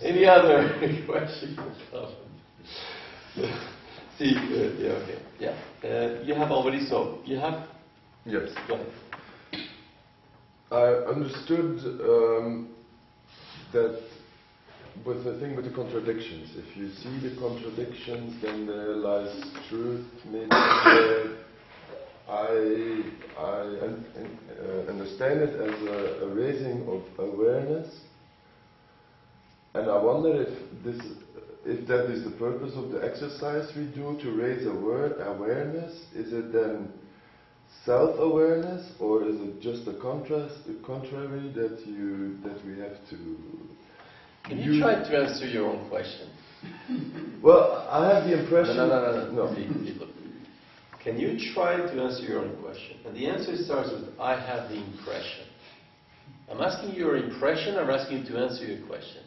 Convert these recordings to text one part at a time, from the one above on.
Any other questions? See, yeah, okay, yeah. You have already, so you have? Yes. Go ahead. I understood that with the thing with the contradictions, if you see the contradictions, then there lies truth. Maybe I understand it as a raising of awareness, and I wonder if that is the purpose of the exercise we do, to raise awareness. Is it then self-awareness, or is it just the contrary that we have to? Can you try to answer your own question? Well, I have the impression. No. Look. Can you try to answer your own question? And the answer starts with I have the impression. I'm asking you your impression. I'm asking you to answer your question.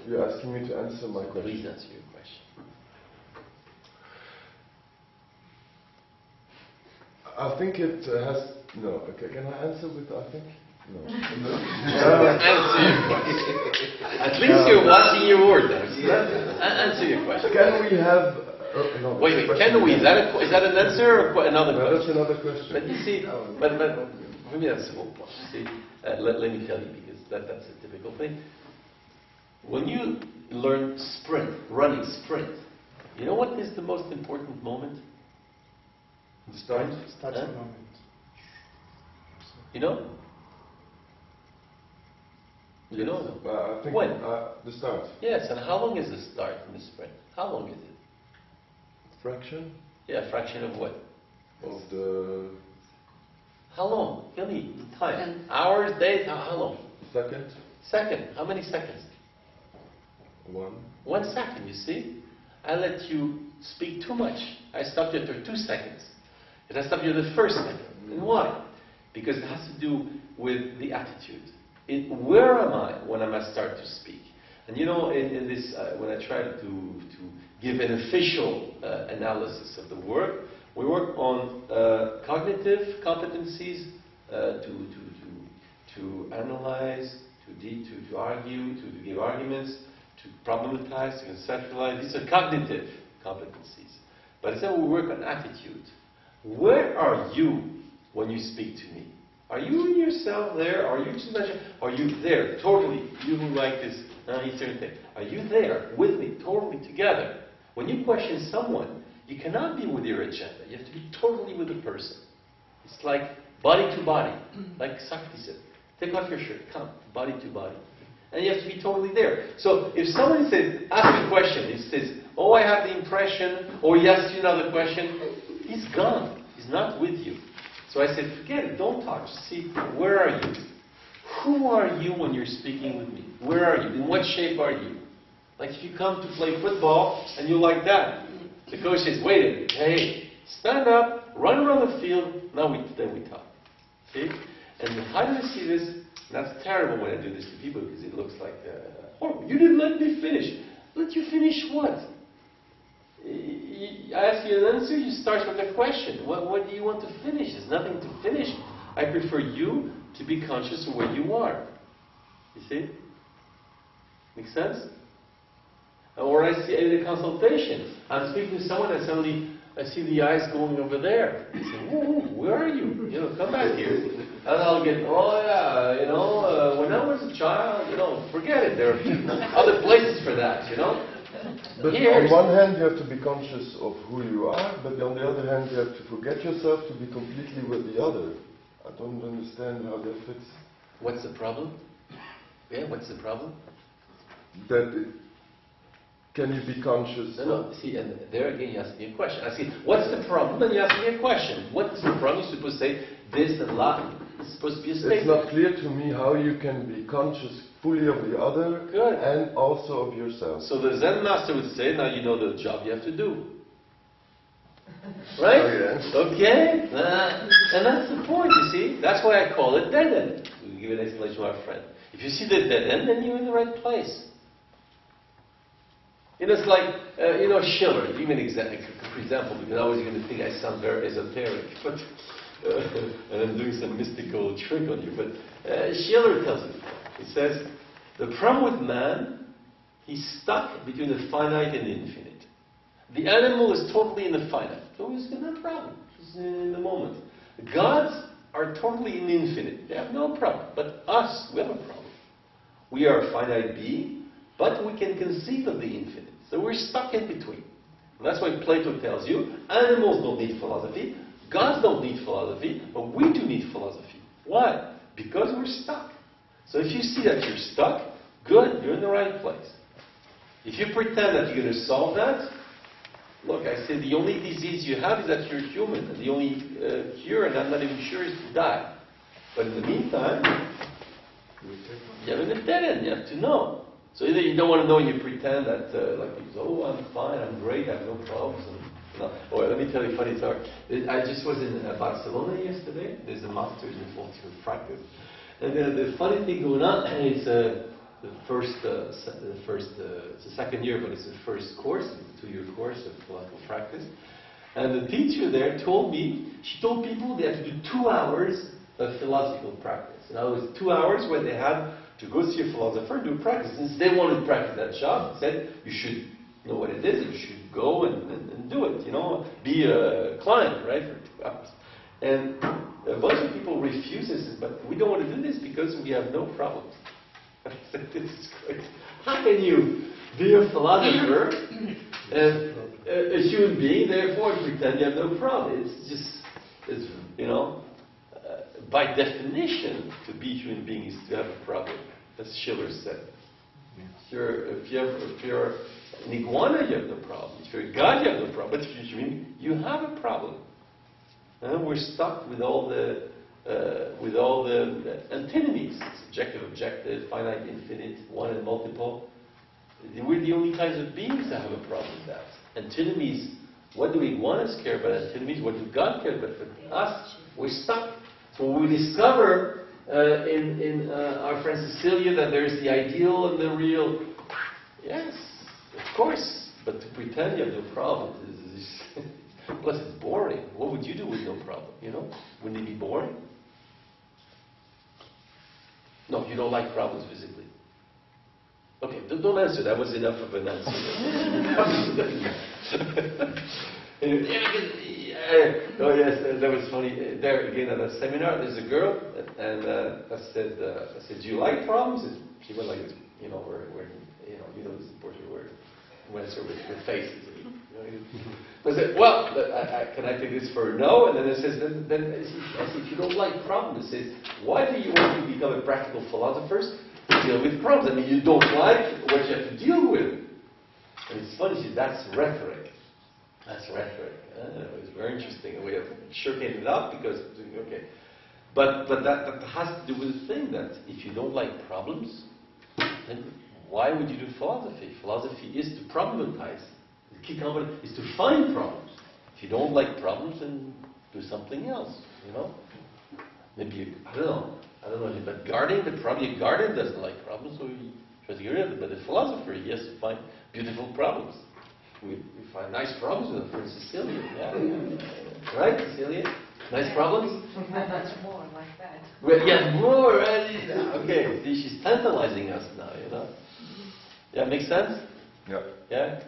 You're asking me to answer my question. Please answer your question. I think it has. No. Okay. Can I answer with I think? No. Answer your question. At least you're watching your words. Answer your question. Can we have? No, wait. Can we? Is that an answer or another question? That's another question. But you see, but for me that's a simple point. See, let me tell you, because that's a typical thing. When you learn running sprint, you know what is the most important moment? The start. Starting moment. You know? You know? I think when? The start. Yes, and how long is the start in the sprint? How long is it? Fraction? Yeah, fraction of what? Of the... How long? Tell me the time. Hours, days, how long? Second. Second. How many seconds? 1. 1 second, you see? I let you speak too much. I stopped you after 2 seconds. And I stopped you at the first second. And why? Because it has to do with the attitude. Where am I when I must start to speak? And you know, in this, when I try to give an official analysis of the work, we work on cognitive competencies to analyze, to argue, to give arguments, to problematize, to conceptualize. These are cognitive competencies. But instead we work on attitude. Where are you when you speak to me? Are you in yourself there? Are you there, totally? You who like this Eastern thing. Are you there with me, totally together? When you question someone, you cannot be with your agenda. You have to be totally with the person. It's like body to body, like Socrates said. Take off your shirt, come, body to body. And you have to be totally there. So if someone says, ask a question, he says, oh, I have the impression, or he asks you another question, he's gone. He's not with you. So I said, forget it, don't talk. Just see, where are you? Who are you when you're speaking with me? Where are you? In what shape are you? Like if you come to play football and you like that, the coach says, wait a minute, hey, stand up, run around the field, then we talk. See? And how do you see this? That's terrible when I do this to people because it looks like horrible. You didn't let me finish. Let you finish what? I ask you an answer, you start with a question. What do you want to finish? There's nothing to finish. I prefer you to be conscious of where you are. You see? Make sense? Or I see in a consultation, I'm speaking to someone and suddenly I see the eyes going over there. I say, whoa, where are you? Come back here. And I'll get, when I was a child, forget it. There are other places for that, But on one hand you have to be conscious of who you are, but on the other hand you have to forget yourself to be completely with the other. I don't understand how that fits. What's the problem? Yeah, what's the problem? Can you be conscious? No, see, and there again you ask me a question. I see, what's the problem? Then you ask me a question. What's the problem? You're supposed to say this and that. It's supposed to be a statement. It's not clear to me how you can be conscious fully of the other and also of yourself. So the Zen master would say, now you know the job you have to do. Right? Okay? And that's the point, you see. That's why I call it dead end. We'll give an explanation to our friend. If you see the dead end, then you're in the right place. It's like, Schiller. Give me an example, because I was going to think I sound very esoteric, but and I'm doing some mystical trick on you. But Schiller tells me, he says, The problem with man, he's stuck between the finite and the infinite. The animal is totally in the finite, so he's got no problem. He's in the moment. Gods are totally in the infinite. They have no problem. But us, we have a problem. We are a finite being, but we can conceive of the infinite. So we're stuck in between. And that's why Plato tells you, animals don't need philosophy, gods don't need philosophy, but we do need philosophy. Why? Because we're stuck. So if you see that you're stuck, good, you're in the right place. If you pretend that you're going to solve that, look, I say the only disease you have is that you're human, and the only cure, and I'm not even sure, is to die. But in the meantime, you have a dead end, you have to know. So either you don't want to know and you pretend that, like people say, oh, I'm fine, I'm great, I have no problems. And, no. Or let me tell you a funny story. I just was in Barcelona yesterday. There's a master's in philosophy of practice. And the funny thing going on is it's the second year, but it's the first course, it's a 2-year course of philosophical practice. And the teacher there told me, she told people they had to do 2 hours of philosophical practice. In other words, 2 hours where they had to go see a philosopher and do practice. Since they wanted to practice that job, they said, you should know what it is, you should go and do it, you know, be a client, right, for 2 hours. And a bunch of people refuse this, but we don't want to do this because we have no problems. I said, this is great. How can you be a philosopher and a human being, therefore pretend you have no problem? It's just, it's, you know, by definition, to be a human being is to have a problem. As Schiller said. If you're an iguana, you have no problem. If you're a god, you have no problem. But if you're human, you have a problem. And we're stuck with all the antinomies: subjective, objective, finite, infinite, one and multiple. We're the only kinds of beings that have a problem with that. Antinomies. What do iguanas care about antinomies? What do God care about? For us, we're stuck. So we discover in our friend Cecilia that there's the ideal and the real. Yes, of course. But to pretend you have no problem is plus it's boring. What would you do with no problem? You know, wouldn't it be boring? No, you don't like problems physically. Okay, don't answer. That was enough of an answer. Oh yes, that was funny. There again at a seminar, there's a girl, and I said, do you like problems? And she went like this, you know, where you know this Portuguese word, went with faces. I said, well, can I take this for a no? And then it says, then I said, if you don't like problems, it says, why do you want to become a practical philosopher? To deal with problems. I mean, you don't like what you have to deal with. And it's funny, see, that's rhetoric. That's rhetoric. It was very interesting. We have shirking it up because, okay. But that has to do with the thing that if you don't like problems, then why would you do philosophy? Philosophy is to problematize. The key component is to find problems. If you don't like problems, then do something else, you know? Maybe, I don't know, but probably a gardener doesn't like problems, so he tries to get rid of it. But a philosopher, he has to find beautiful problems. We find nice problems with them, for Cecilia. Yeah. Right, Cecilia? Nice problems? Much more like that. Well, yeah, more, right? Okay, see, she's tantalizing us now, you know? Yeah, makes sense? Yeah. Yeah?